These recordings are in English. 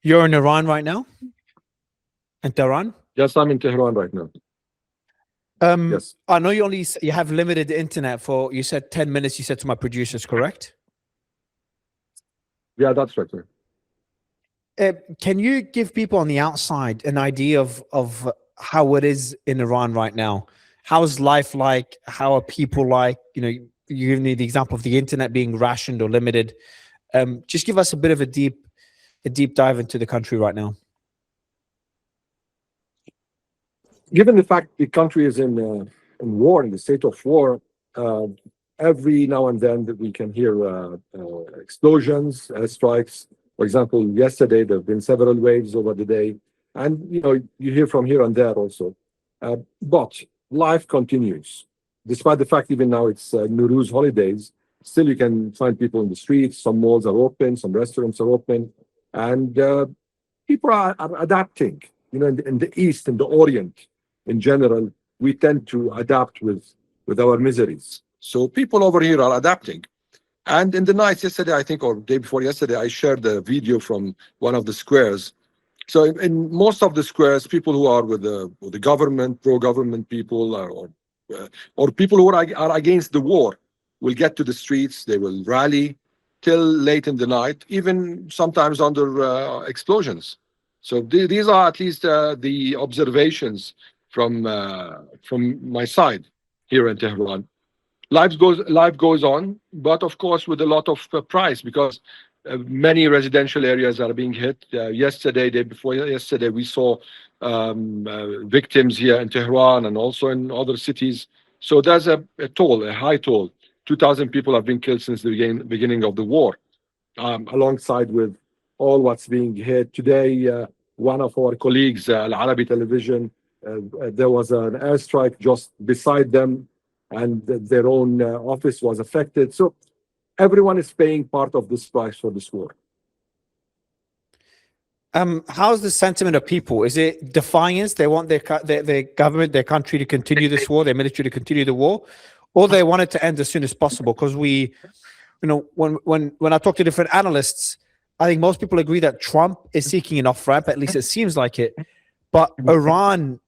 You're in Iran right now? In Tehran? Yes, I'm in Tehran right now. Yes. I know you have limited internet for, you said 10 minutes, you said to my producers, correct? Yeah, that's right, sir. Can you give people on the outside an idea of how it is in Iran right now? How's life like? How are people like? You know, you give me the example of the internet being rationed or limited. Just give us a bit of a deep dive into the country right now. Given the fact the country is in war, in the state of war, every now and then that we can hear explosions, strikes. For example, yesterday there have been several waves over the day, and you hear from here and there also. But life continues, despite the fact even now it's Nowruz holidays. Still, you can find people in the streets. Some malls are open, some restaurants are open, and people are adapting. In the East, in the Orient, in general, we tend to adapt with our miseries. So people over here are adapting. And in the night yesterday, I think, or day before yesterday, I shared a video from one of the squares. So in most of the squares, people who are with the government, pro-government people, or people who are against the war, will get to the streets. They will rally till late in the night, even sometimes under explosions. So these are at least the observations from my side here in Tehran. Life goes on, but of course with a lot of price, because many residential areas are being hit. Yesterday, day before yesterday, we saw victims here in Tehran and also in other cities. So there's a high toll. 2,000 people have been killed since the beginning of the war, alongside with all what's being hit. Today, one of our colleagues, Al Arabi Television, there was an airstrike just beside them, and their own office was affected. So everyone is paying part of this price for this war. How's the sentiment of people? Is it defiance? They want their government, their country to continue this war, their military to continue the war, or they want it to end as soon as possible? Because when I talk to different analysts, I think most people agree that Trump is seeking an off-ramp, at least it seems like it. But Iran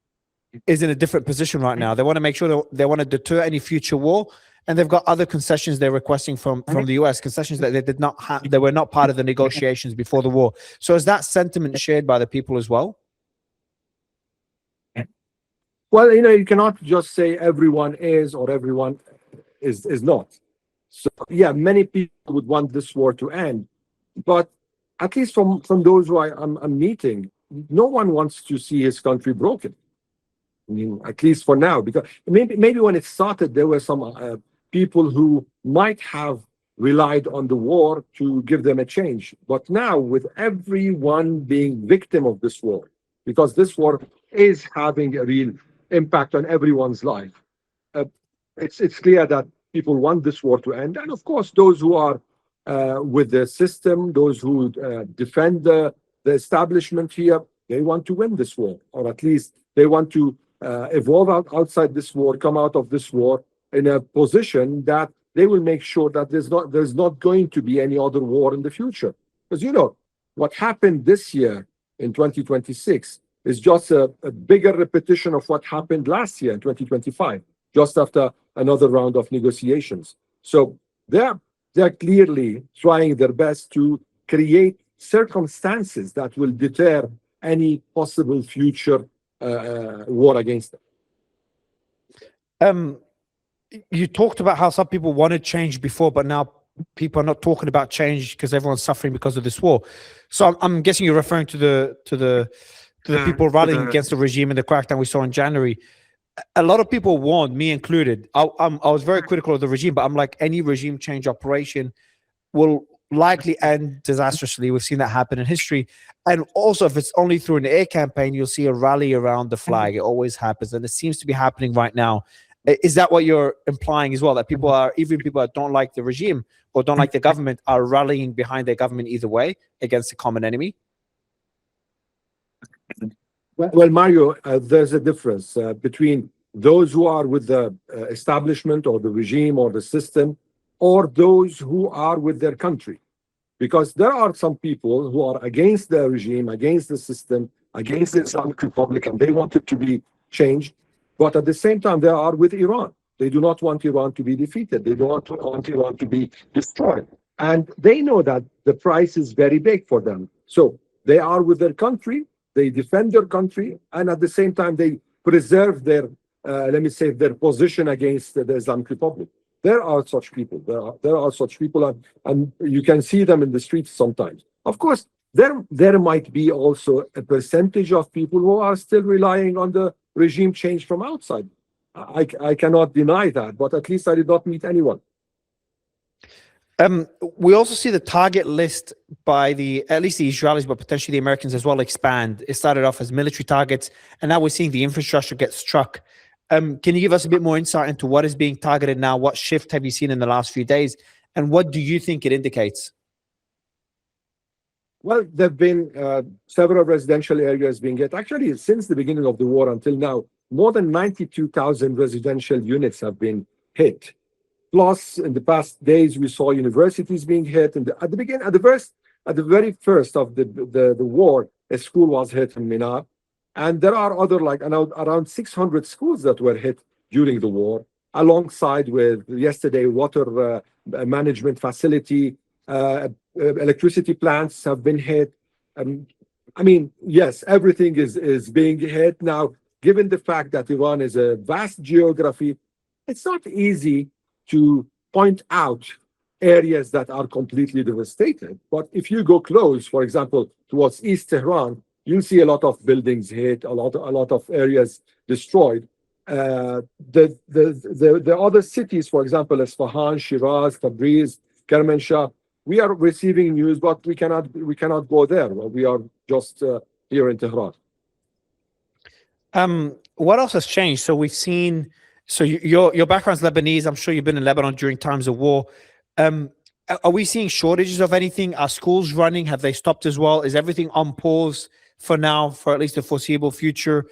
is in a different position right now. They want to make sure they want to deter any future war, and they've got other concessions they're requesting from the US, concessions that they did not have, they were not part of the negotiations before the war. So is that sentiment shared by the people as well? Well, you cannot just say everyone is or everyone is not. So yeah, many people would want this war to end, but at least from those who I'm meeting, no one wants to see his country broken. I mean, at least for now, because maybe when it started, there were some people who might have relied on the war to give them a change. But now, with everyone being victim of this war, because this war is having a real impact on everyone's life, it's clear that people want this war to end. And of course, those who are with the system, those who defend the establishment here, they want to win this war, or at least they want to evolve outside this war, come out of this war in a position that they will make sure that there's not going to be any other war in the future. Because what happened this year in 2026 is just a bigger repetition of what happened last year in 2025, just after another round of negotiations. So they're clearly trying their best to create circumstances that will deter any possible future war against them. You talked about how some people wanted change before, but now people are not talking about change because everyone's suffering because of this war. So I'm guessing you're referring to the people rallying against the regime and the crackdown we saw in January. A lot of people warned, me included. I was very critical of the regime, but I'm like, any regime change operation will likely end disastrously. We've seen that happen in history. And also, if it's only through an air campaign, you'll see a rally around the flag. It always happens, and it seems to be happening right now. Is that what you're implying as well? That even people that don't like the regime or don't like the government are rallying behind their government either way against the common enemy? Well, Mario, there's a difference between those who are with the establishment or the regime or the system, or those who are with their country. because there are some people who are against the regime, against the system, against the Islamic Republic, and they want it to be changed. But at the same time, they are with Iran. They do not want Iran to be defeated. They don't want Iran to be destroyed. And they know that the price is very big for them. So they are with their country, they defend their country, and at the same time, they preserve their, let me say, their position against the Islamic Republic. There are such people. There are such people, and you can see them in the streets sometimes. Of course, there might be also a percentage of people who are still relying on the regime change from outside. I cannot deny that, but at least I did not meet anyone. We also see the target list by at least the Israelis, but potentially the Americans as well, expand. It started off as military targets, and now we're seeing the infrastructure get struck. Can you give us a bit more insight into what is being targeted now? What shift have you seen in the last few days? And what do you think it indicates? Well, there have been several residential areas being hit. Actually, since the beginning of the war until now, more than 92,000 residential units have been hit. Plus, in the past days, we saw universities being hit. And at the very first of the war, a school was hit in Mina. And there are other, like around 600 schools that were hit during the war, alongside with yesterday water management facility, electricity plants have been hit. I mean, yes, everything is being hit. Now, given the fact that Iran is a vast geography, it's not easy to point out areas that are completely devastated. But if you go close, for example, towards East Tehran, you'll see a lot of buildings hit, a lot of areas destroyed. The other cities, for example, Isfahan, Shiraz, Tabriz, Kermanshah, we are receiving news, but we cannot go there. We are just here in Tehran. What else has changed? So we've seen. So your background's Lebanese. I'm sure you've been in Lebanon during times of war. Are we seeing shortages of anything? Are schools running? Have they stopped as well? Is everything on pause for now, for at least the foreseeable future?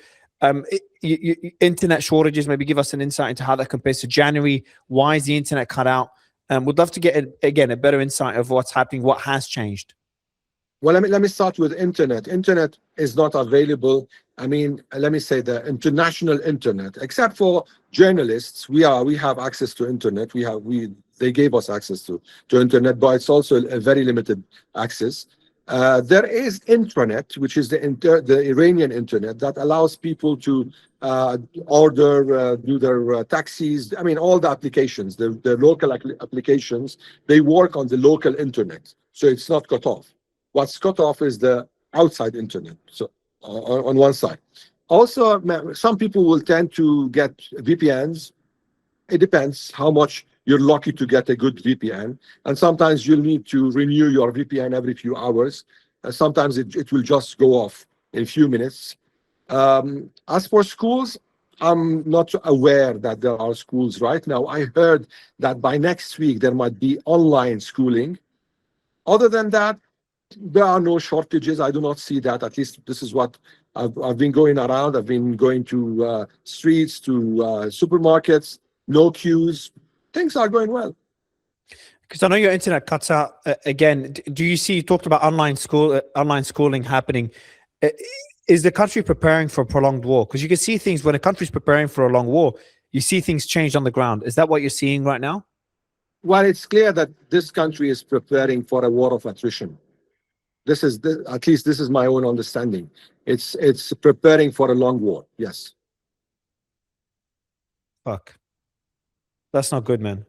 Internet shortages, maybe give us an insight into how that compares to January. Why is the internet cut out? We'd love to get, again, a better insight of what's happening, what has changed. Well, let me start with internet. Internet is not available. I mean, let me say the international internet, except for journalists, we have access to internet. They gave us access to internet, but it's also a very limited access. There is intranet, which is the Iranian internet that allows people to order, do their taxis. I mean, all the applications, the local applications, they work on the local internet, so it's not cut off. What's cut off is the outside internet, so on one side. Also, some people will tend to get VPNs. It depends how much you're lucky to get a good VPN. And sometimes you'll need to renew your VPN every few hours. Sometimes it will just go off in a few minutes. As for schools, I'm not aware that there are schools right now. I heard that by next week, there might be online schooling. Other than that, there are no shortages. I do not see that. At least this is what I've been going around. I've been going to streets, to supermarkets, no queues. Things are going well. Because I know your internet cuts out again. Do you see, you talked about online schooling happening. Is the country preparing for a prolonged war? Because you can see things when a country's preparing for a long war, you see things change on the ground. Is that what you're seeing right now? Well, it's clear that this country is preparing for a war of attrition. At least this is my own understanding. It's preparing for a long war. Yes. Fuck. That's not good, man.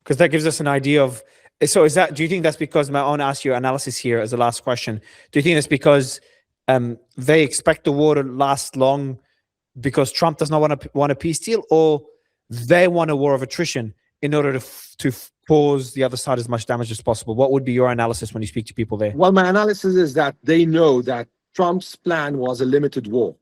Because that gives us an idea of. So do you think that's because, I want to ask you analysis here as a last question. Do you think that's because they expect the war to last long because Trump does not want a peace deal, or they want a war of attrition in order to cause the other side as much damage as possible? What would be your analysis when you speak to people there? Well, my analysis is that they know that Trump's plan was a limited war.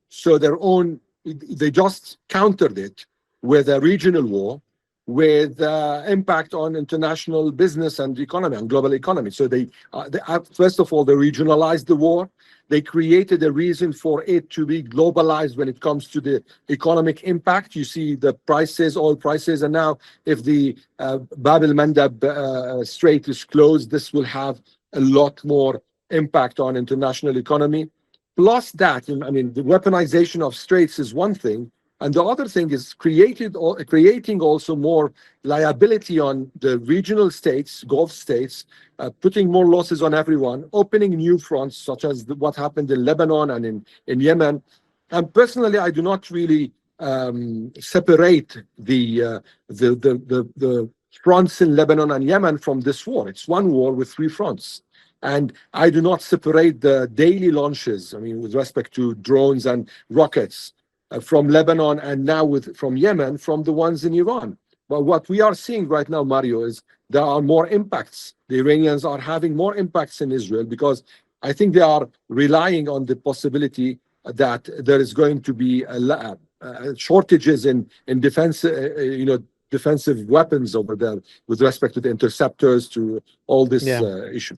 So they just countered it with a regional war with impact on international business and economy and global economy. So they first of all, they regionalized the war. They created a reason for it to be globalized when it comes to the economic impact. You see the prices, oil prices, and now if the Bab el-Mandab Strait is closed, this will have a lot more impact on international economy. Plus that, I mean, the weaponization of straits is one thing, and the other thing is creating also more liability on the regional states, Gulf states, putting more losses on everyone, opening new fronts such as what happened in Lebanon and in Yemen. And personally, I do not really separate the fronts in Lebanon and Yemen from this war. It's one war with three fronts. And I do not separate the daily launches, I mean, with respect to drones and rockets from Lebanon and now from Yemen, from the ones in Iran. But what we are seeing right now, Mario, is there are more impacts. The Iranians are having more impacts in Israel because I think they are relying on the possibility that there is going to be shortages in defense, defensive weapons over there with respect to the interceptors, to all this issue.